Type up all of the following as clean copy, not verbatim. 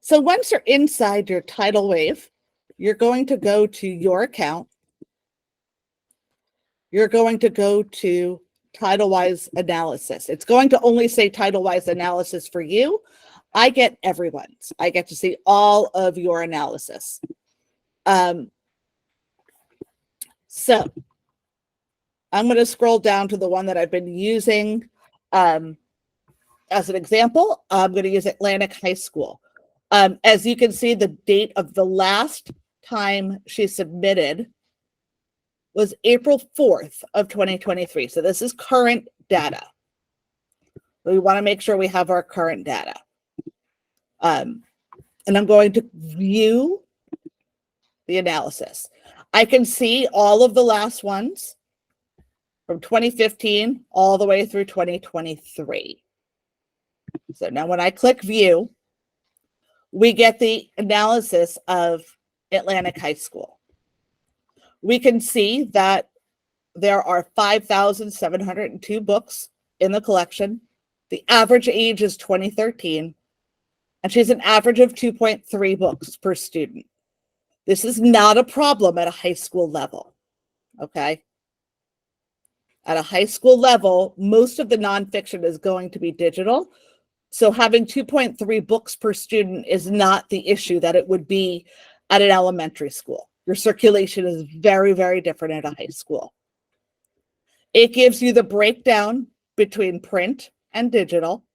So once you're inside your Titlewave, you're going to go to your account. You're going to go to Titlewise analysis. It's going to only say Titlewise analysis for you. I get everyone's. I get to see all of your analysis. So I'm going to scroll down to the one that I've been using as an example. I'm going to use Atlantic High School. As you can see, the date of the last time she submitted was April 4th of 2023. So this is current data. We want to make sure we have our current data. And I'm going to view the analysis. I can see all of the last ones from 2015 all the way through 2023. So now when I click view, we get the analysis of Atlantic High School. We can see that there are 5,702 books in the collection. The average age is 2013, and she has an average of 2.3 books per student. This is not a problem at a high school level, okay? At a high school level, most of the nonfiction is going to be digital. So having 2.3 books per student is not the issue that it would be at an elementary school. Your circulation is very, very different at a high school. It gives you the breakdown between print and digital.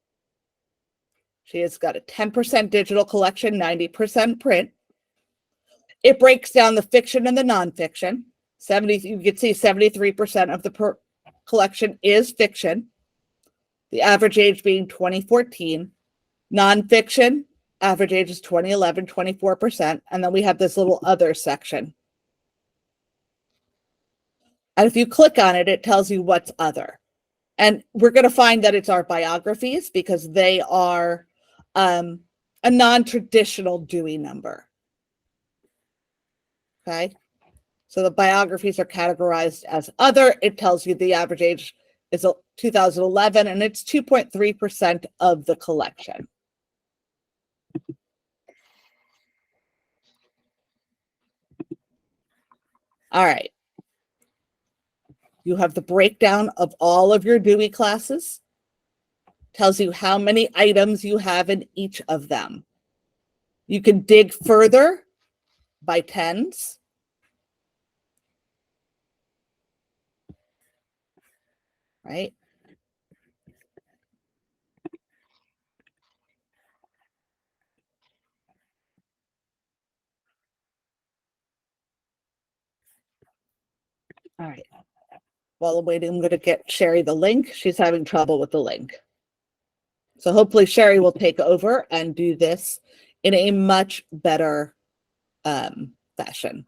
She has got a 10% digital collection, 90% print. It breaks down the fiction and the nonfiction. You can see 73% of the collection is fiction. The average age being 2014. Nonfiction, average age is 2011, 24%. And then we have this little other section. And if you click on it, it tells you what's other. And we're going to find that it's our biographies because they are a non-traditional Dewey number. Okay. So the biographies are categorized as other. It tells you the average age is 2011, and it's 2.3% of the collection. All right. You have the breakdown of all of your Dewey classes. Tells you how many items you have in each of them. You can dig further by tens. Right? All right. While I'm waiting, I'm going to get Sherry the link. She's having trouble with the link. So hopefully Sherry will take over and do this in a much better fashion.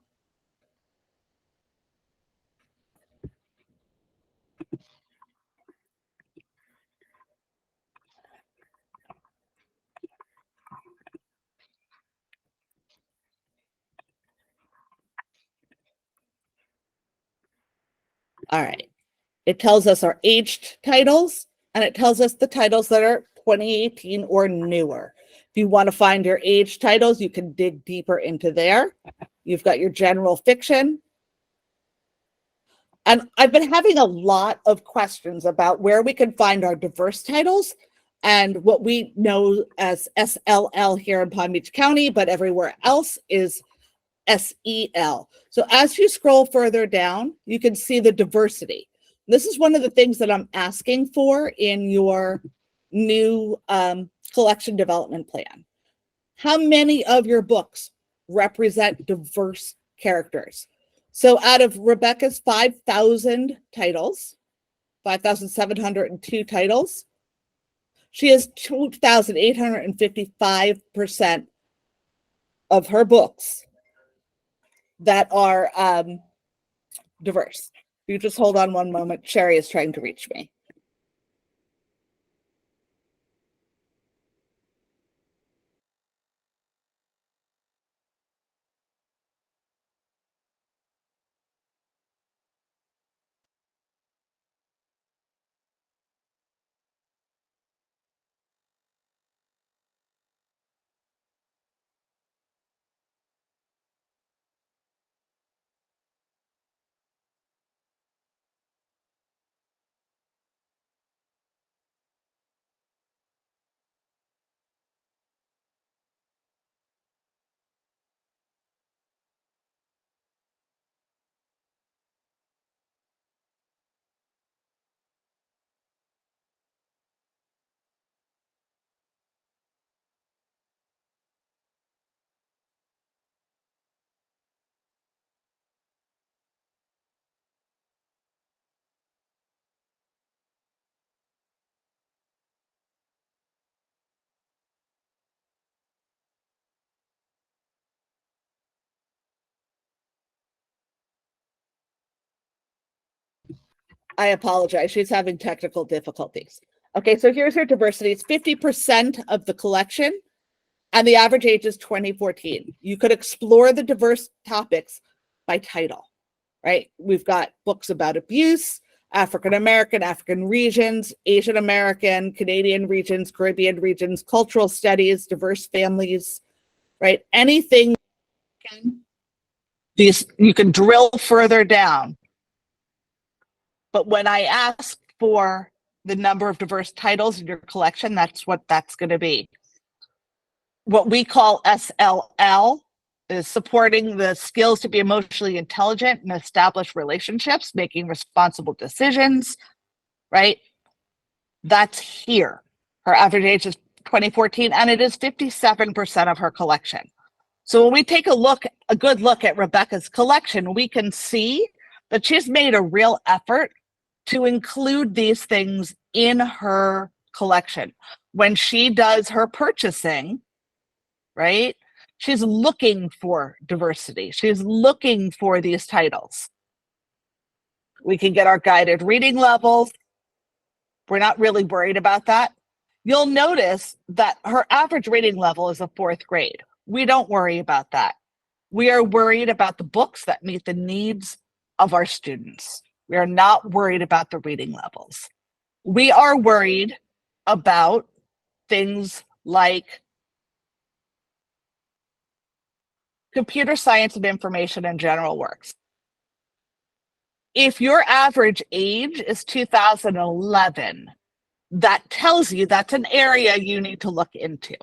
All right. It tells us our aged titles, and it tells us the titles that are 2018 or newer. If you want to find your age titles, you can dig deeper into there. You've got your general fiction. And I've been having a lot of questions about where we can find our diverse titles and what we know as SLL here in Palm Beach County, but everywhere else is SEL. So as you scroll further down, you can see the diversity. This is one of the things that I'm asking for in your new collection development plan. How many of your books represent diverse characters? So out of Rebecca's 5,000 titles, 5,702 titles, she has 2,855% of her books that are diverse. You just hold on one moment. Sherry is trying to reach me. I apologize. She's having technical difficulties. Okay, so here's her diversity. It's 50% of the collection, and the average age is 2014. You could explore the diverse topics by title, right? We've got books about abuse, African American, African regions, Asian American, Canadian regions, Caribbean regions, cultural studies, diverse families, right? Anything. These you can drill further down. But when I ask for the number of diverse titles in your collection, that's what that's going to be. What we call SLL is supporting the skills to be emotionally intelligent and establish relationships, making responsible decisions, right? That's here. Her average age is 2014, and it is 57% of her collection. So when we take a good look at Rebecca's collection, we can see that she's made a real effort to include these things in her collection. When she does her purchasing, right, she's looking for diversity. She's looking for these titles. We can get our guided reading levels. We're not really worried about that. You'll notice that her average reading level is a 4th grade. We don't worry about that. We are worried about the books that meet the needs of our students. We are not worried about the reading levels. We are worried about things like computer science and information and general works. If your average age is 2011, that tells you that's an area you need to look into.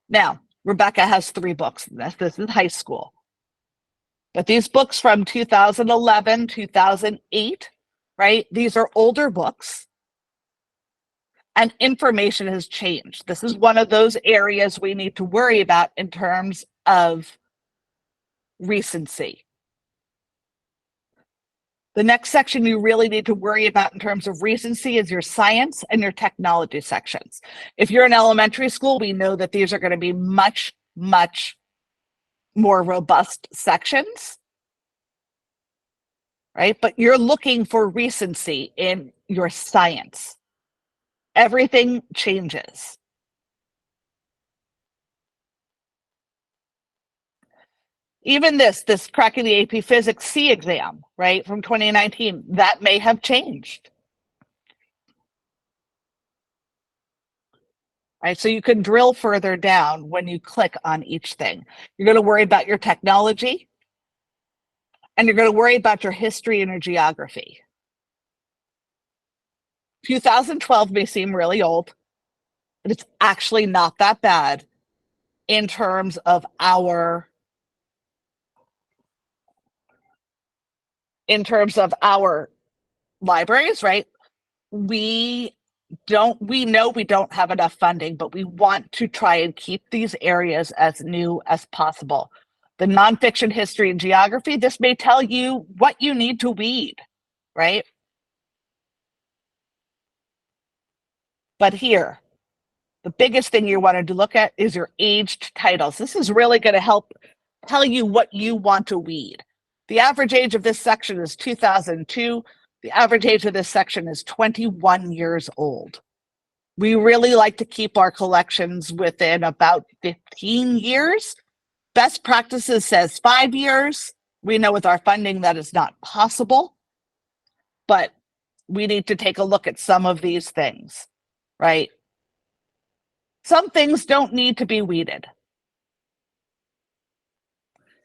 Now, Rebecca has 3 books in this. This is high school. But these books from 2011, 2008, right? These are older books. And information has changed. This is one of those areas we need to worry about in terms of recency. The next section you really need to worry about in terms of recency is your science and your technology sections. If you're in elementary school, we know that these are going to be much, much more robust sections, right? But you're looking for recency in your science. Everything changes. Even this cracking the AP Physics C exam, right, from 2019, that may have changed. Right, so you can drill further down when you click on each thing. You're going to worry about your technology, and you're going to worry about your history and your geography. 2012 may seem really old, but it's actually not that bad in terms of our libraries, right? We know we don't have enough funding, but we want to try and keep these areas as new as possible. The nonfiction history and geography, this may tell you what you need to weed, right? But here, the biggest thing you wanted to look at is your aged titles. This is really going to help tell you what you want to weed. The average age of this section is 2002. The average age of this section is 21 years old. We really like to keep our collections within about 15 years. Best practices says 5 years. We know with our funding that is not possible, but we need to take a look at some of these things, right? Some things don't need to be weeded.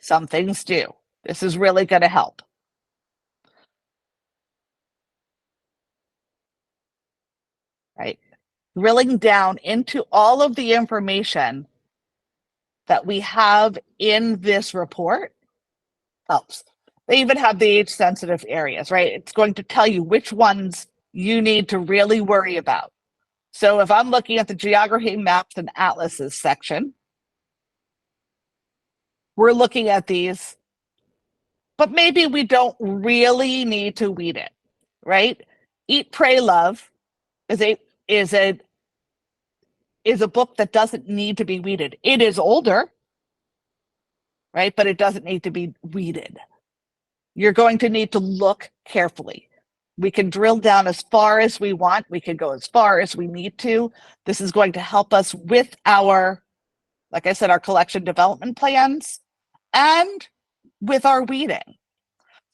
Some things do. This is really going to help. Right? Drilling down into all of the information that we have in this report helps. They even have the age-sensitive areas, right? It's going to tell you which ones you need to really worry about. So if I'm looking at the geography, maps, and atlases section, we're looking at these, but maybe we don't really need to weed it, right? Eat, Pray, Love is a book that doesn't need to be weeded. It is older, right? But it doesn't need to be weeded. You're going to need to look carefully. We can drill down as far as we want. We can go as far as we need to. This is going to help us with our, like I said, our collection development plans and with our weeding.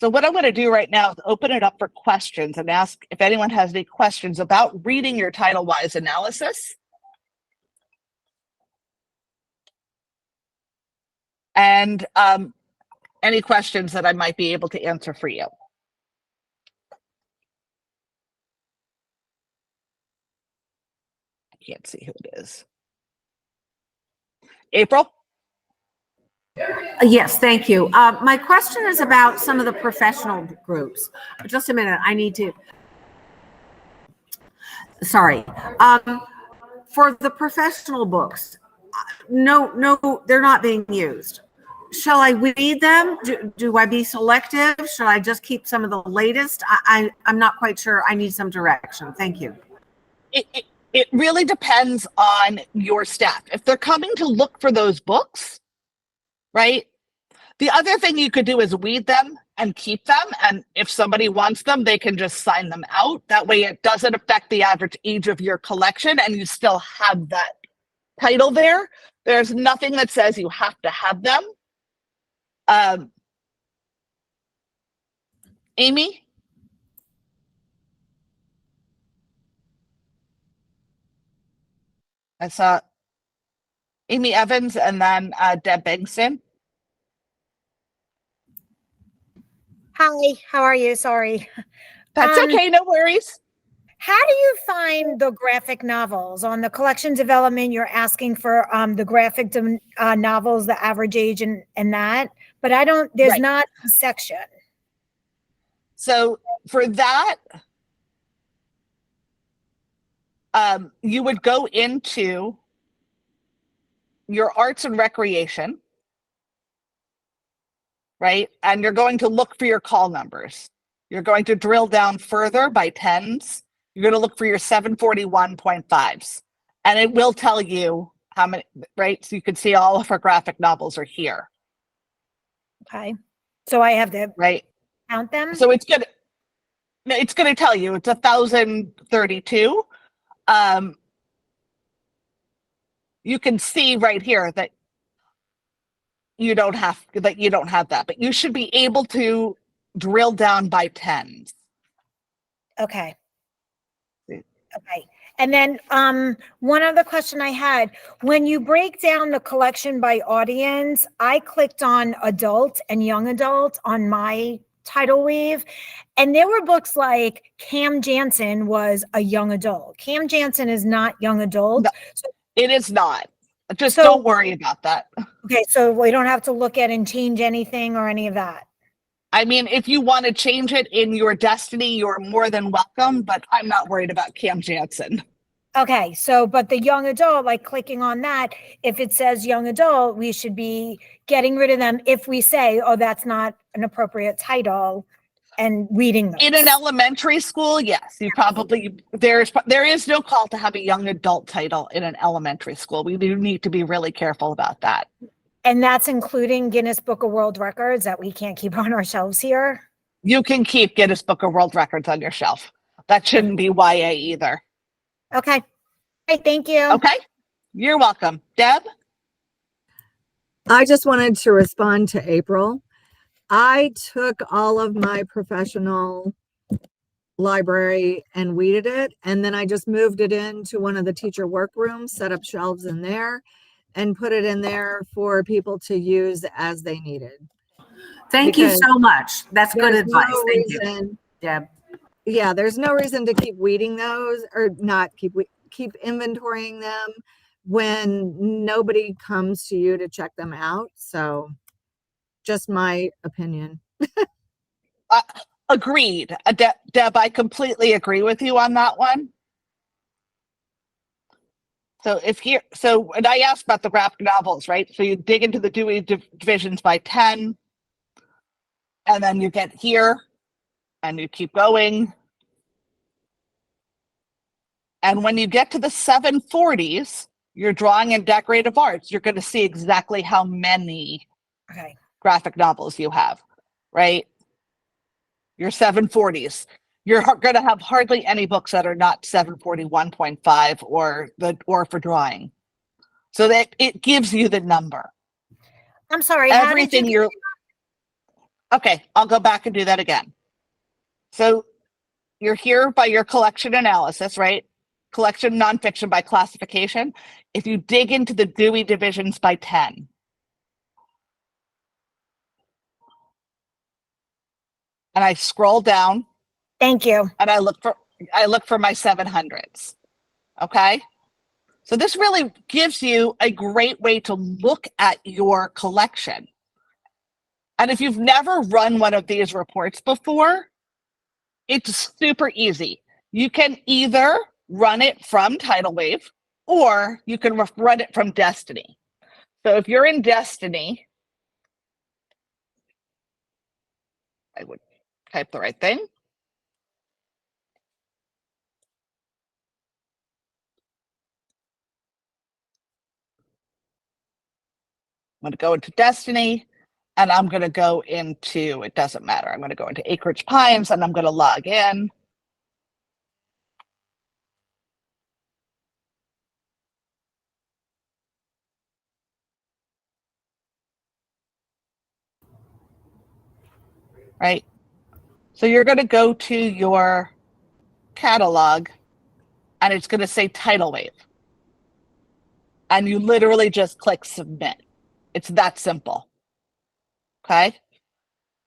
So what I'm going to do right now is open it up for questions and ask if anyone has any questions about reading your Titlewise analysis. And any questions that I might be able to answer for you. I can't see who it is. April? Yes, thank you. My question is about some of the professional groups. Just a minute, I need to. Sorry. For the professional books, no, they're not being used. Shall I weed them? Do I be selective? Should I just keep some of the latest? I'm not quite sure. I need some direction. Thank you. It really depends on your staff. If they're coming to look for those books, right? The other thing you could do is weed them and keep them. And if somebody wants them, they can just sign them out. That way it doesn't affect the average age of your collection and you still have that title there. There's nothing that says you have to have them. Amy? I saw Amy Evans and then Deb Bengston. Hi, how are you? Sorry. That's okay, no worries. How do you find the graphic novels? On the collection development, you're asking for the graphic novels, the average age and that, but I don't, there's Right. not a section. So for that, you would go into your arts and recreation, right? And you're going to look for your call numbers. You're going to drill down further by tens. You're going to look for your 741.5s. And it will tell you how many, right? So you can see all of our graphic novels are here. Okay. So I have to right? count them? So it's going to tell you it's 1,032. You can see right here that you don't have that, but you should be able to drill down by tens. Okay. Okay. And then one other question I had, when you break down the collection by audience, I clicked on adult and young adult on my Titlewave, and there were books like Cam Jansen was a young adult. Cam Jansen is not young adult. No, so, it is not. Just don't worry about that. Okay, so we don't have to look at and change anything or any of that. I mean, if you want to change it in your destiny, you're more than welcome, but I'm not worried about Cam Jansen. Okay, so, but the young adult, like clicking on that, if it says young adult, we should be getting rid of them if we say, oh, that's not an appropriate title, and reading them. In an elementary school, yes, you probably, there is no call to have a young adult title in an elementary school. We do need to be really careful about that. And that's including Guinness Book of World Records that we can't keep on our shelves here? You can keep Guinness Book of World Records on your shelf. That shouldn't be YA either. Okay. Hey, thank you. Okay. You're welcome. Deb? I just wanted to respond to April. I took all of my professional library and weeded it, and then I just moved it into one of the teacher workrooms, set up shelves in there, and put it in there for people to use as they needed. Thank you so much. That's good advice. Thank you, Deb. Yeah, there's no reason to keep weeding those or not keep inventorying them when nobody comes to you to check them out. So just my opinion. Agreed. Deb, I completely agree with you on that one. So when I asked about the graphic novels, right? So you dig into the Dewey divisions by 10, and then you get here, and you keep going. And when you get to the 740s, you're drawing in decorative arts, you're going to see exactly how many graphic novels you have, right? Your 740s. you're going to have hardly any books that are not 741.5 or for drawing. So that it gives you the number. I'm sorry. How did Everything you? you're okay. I'll go back and do that again. So you're here by your collection analysis, right? Collection nonfiction by classification. If you dig into the Dewey divisions by 10, and I scroll down, Thank you. and I look for my 700s. Okay. So this really gives you a great way to look at your collection. And if you've never run one of these reports before, it's super easy. You can either run it from Titlewave or you can run it from Destiny. So if you're in Destiny, I would type the right thing. I'm going to go into Destiny and I'm going to go into, it doesn't matter. I'm going to go into Acreage Pines and I'm going to log in. Right. So you're going to go to your catalog and it's going to say Titlewave. And you literally just click submit. It's that simple. Okay.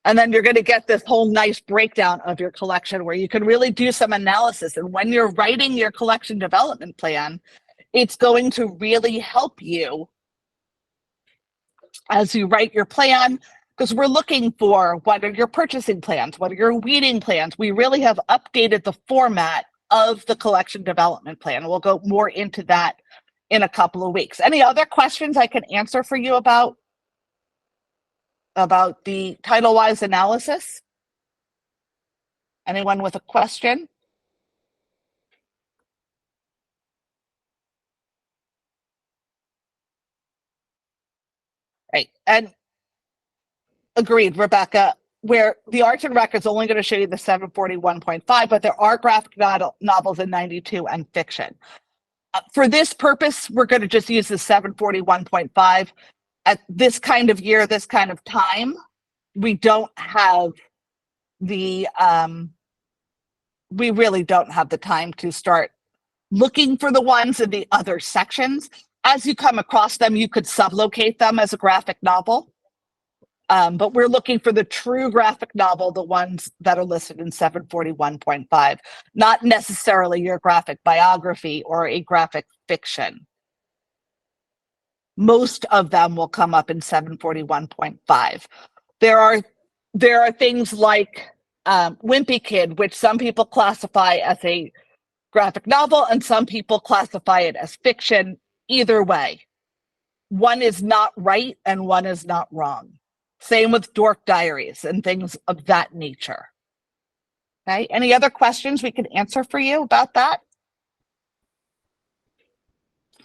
And then you're going to get this whole nice breakdown of your collection where you can really do some analysis. And when you're writing your collection development plan, it's going to really help you as you write your plan, because we're looking for what are your purchasing plans, what are your weeding plans. We really have updated the format of the collection development plan. We'll go more into that in a couple of weeks. Any other questions I can answer for you about the Titlewise analysis? Anyone with a question? Right. And agreed, Rebecca, where the arts and rec is only going to show you the 741.5, but there are graphic novels in 92 and fiction. For this purpose, we're going to just use the 741.5. At this kind of year, this kind of time, we don't have the, we really don't have the time to start looking for the ones in the other sections. As you come across them, you could sublocate them as a graphic novel. But we're looking for the true graphic novel, the ones that are listed in 741.5, not necessarily your graphic biography or a graphic fiction. Most of them will come up in 741.5. There are things like Wimpy Kid, which some people classify as a graphic novel and some people classify it as fiction. Either way, one is not right and one is not wrong. Same with Dork Diaries and things of that nature. Okay, any other questions we can answer for you about that?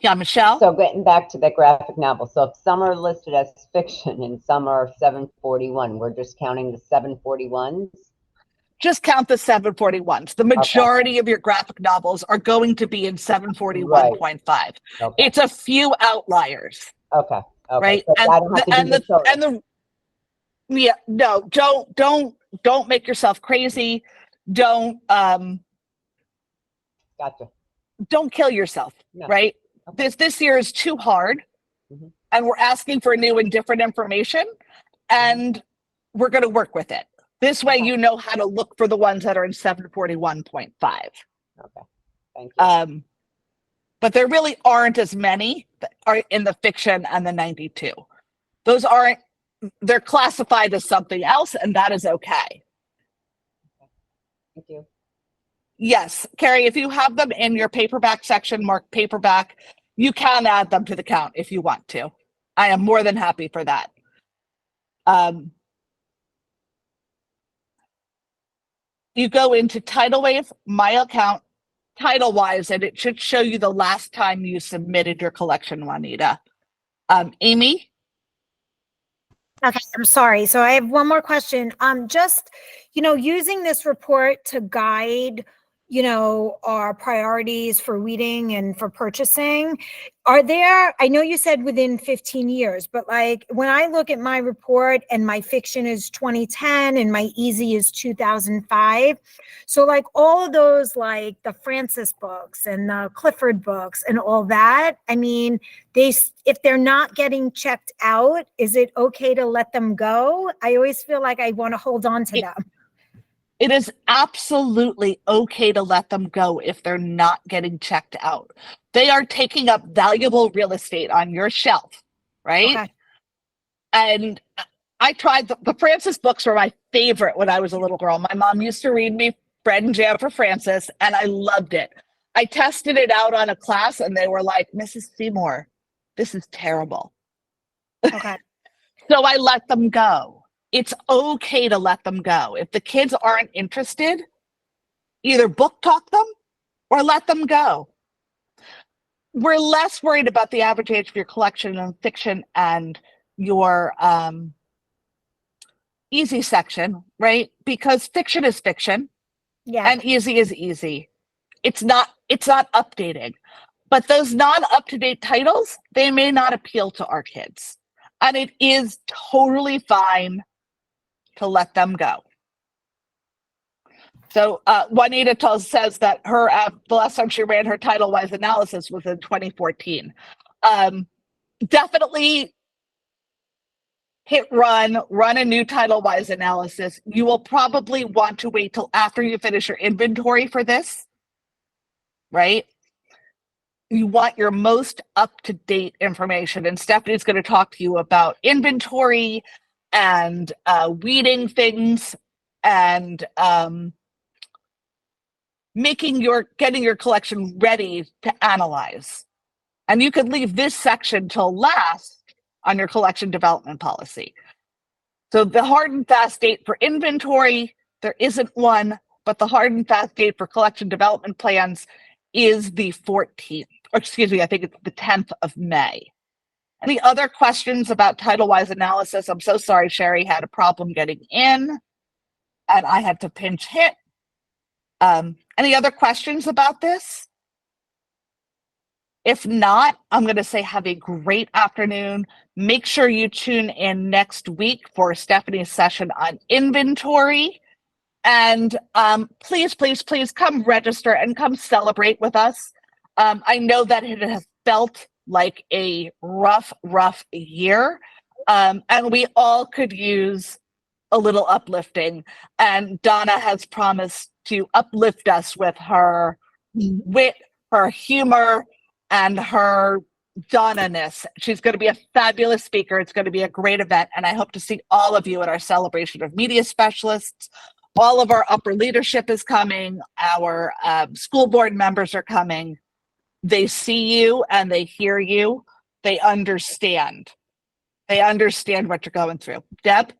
Yeah, Michelle? So getting back to the graphic novel, so if some are listed as fiction and some are 741, we're just counting the 741s? Just count the 741s. The majority of your graphic novels are going to be in 741.5. Right. Okay. It's a few outliers. Okay. Right. So I don't have to do the yeah, no, don't make yourself crazy. Don't Gotcha. don't kill yourself. No. Right. Okay. This year is too hard. Mhm. And we're asking for new and different information, and we're going to work with it. This way, you know how to look for the ones that are in 741.5. Okay. Thank you. But there really aren't as many that are in the fiction and the 92. Those aren't, they're classified as something else, and that is okay. Thank you. Yes, Carrie, if you have them in your paperback section, marked paperback, you can add them to the count if you want to. I am more than happy for that. You go into Titlewave, My Account, Titlewise, and it should show you the last time you submitted your collection, Juanita. Amy? Okay, I'm sorry. So I have one more question. Just, using this report to guide, our priorities for weeding and for purchasing, I know you said within 15 years, but like when I look at my report and my fiction is 2010 and my easy is 2005. So like all of those, like the Francis books and the Clifford books and all that, I mean, if they're not getting checked out, is it okay to let them go? I always feel like I want to hold on to them. It is absolutely okay to let them go if they're not getting checked out. They are taking up valuable real estate on your shelf, right? Okay. And I tried the Francis books were my favorite when I was a little girl. My mom used to read me Fred and Jam for Francis, and I loved it. I tested it out on a class, and they were like, Mrs. Seymour, this is terrible. Okay. So I let them go. It's okay to let them go. If the kids aren't interested, either book talk them or let them go. We're less worried about the average age of your collection in fiction and your easy section, right? Because fiction is fiction. Yeah. And easy is easy. It's not updating. But those non-up-to-date titles, they may not appeal to our kids. And it is totally fine to let them go. So Juanita says that the last time she ran her Titlewise analysis was in 2014. Definitely hit run a new Titlewise analysis. You will probably want to wait till after you finish your inventory for this, right? You want your most up-to-date information. And Stephanie's going to talk to you about inventory and weeding things and getting your collection ready to analyze. And you could leave this section till last on your collection development policy. So the hard and fast date for inventory, there isn't one, but the hard and fast date for collection development plans is the 14th, or excuse me, I think it's the 10th of May. Any other questions about Titlewise analysis? I'm so sorry, Sherry had a problem getting in and I had to pinch hit. Any other questions about this? If not, I'm going to say have a great afternoon. Make sure you tune in next week for Stephanie's session on inventory. And please, please, please come register and come celebrate with us. I know that it has felt like a rough year, and we all could use a little uplifting. And Donna has promised to uplift us with her wit, her humor, and her Donna-ness. She's going to be a fabulous speaker. It's going to be a great event, and I hope to see all of you at our celebration of media specialists. All of our upper leadership is coming. Our school board members are coming. They see you and they hear you. They understand. They understand what you're going through. Deb?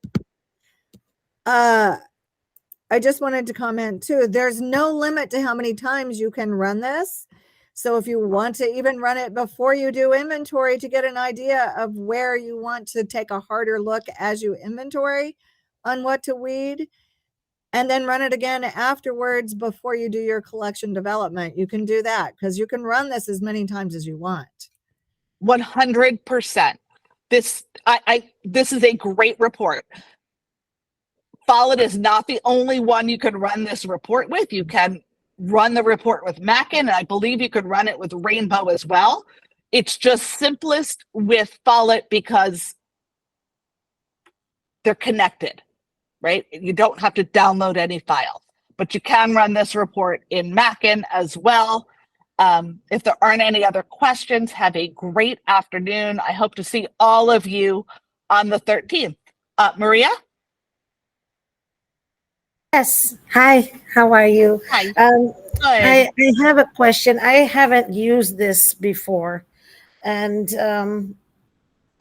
I just wanted to comment too. There's no limit to how many times you can run this. So if you want to even run it before you do inventory to get an idea of where you want to take a harder look as you inventory on what to weed, and then run it again afterwards before you do your collection development, you can do that because you can run this as many times as you want. 100%. This is a great report. Follett is not the only one you can run this report with. You can run the report with Mackin, and I believe you could run it with Rainbow as well. It's just simplest with Follett because they're connected, right? You don't have to download any files, but you can run this report in Mackin as well. If there aren't any other questions, have a great afternoon. I hope to see all of you on the 13th. Maria? Yes. Hi, how are you? Hi. I have a question. I haven't used this before, and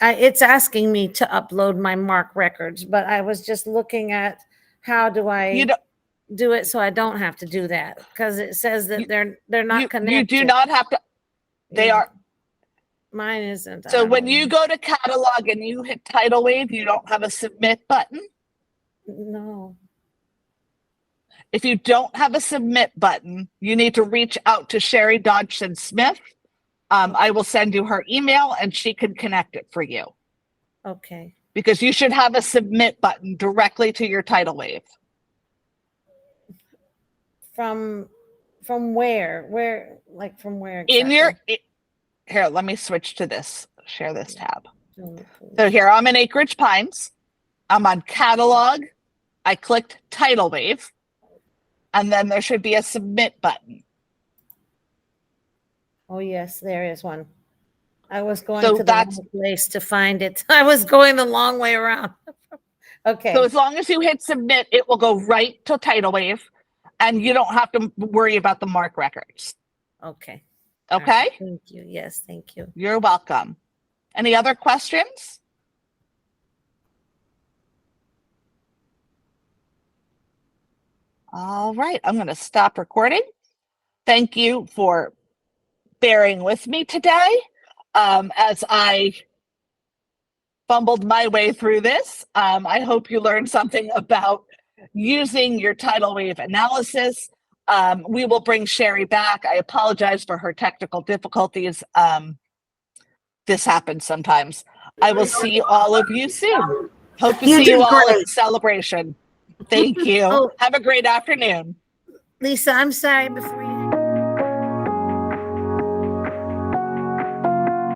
it's asking me to upload my MARC records, but I was just looking at how do I do it so I don't have to do that, because it says that they're not connected. You do not have to. They are. Mine isn't. I So don't when know. you go to catalog and you hit Titlewave, you don't have a submit button. No. If you don't have a submit button, you need to reach out to Sherry Dodgson Smith. I will send you her email and she can connect it for you, Okay. because you should have a submit button directly to your Titlewave. From where? Where? Like from where? In your, exactly? here, let me switch to this, share this tab. Oh, So here I'm in Acreage Pines. I'm on catalog. I clicked Titlewave, and then there should be a submit button. oh, yes, there is one. I was going So to the that's- wrong place to find it. I was going the long way around. Okay. So as long as you hit submit, it will go right to Titlewave, and you don't have to worry about the MARC records. Okay. All Okay? right. Thank you. Yes, thank you. You're welcome. Any other questions? All right, I'm going to stop recording. Thank you for bearing with me today as I fumbled my way through this. I hope you learned something about using your Titlewave analysis. We will bring Sherry back. I apologize for her technical difficulties. This happens sometimes. I will see all of you soon. Hope to You see you did all at great. the celebration. Thank you. Oh. Have a great afternoon. Lisa, I'm sorry before you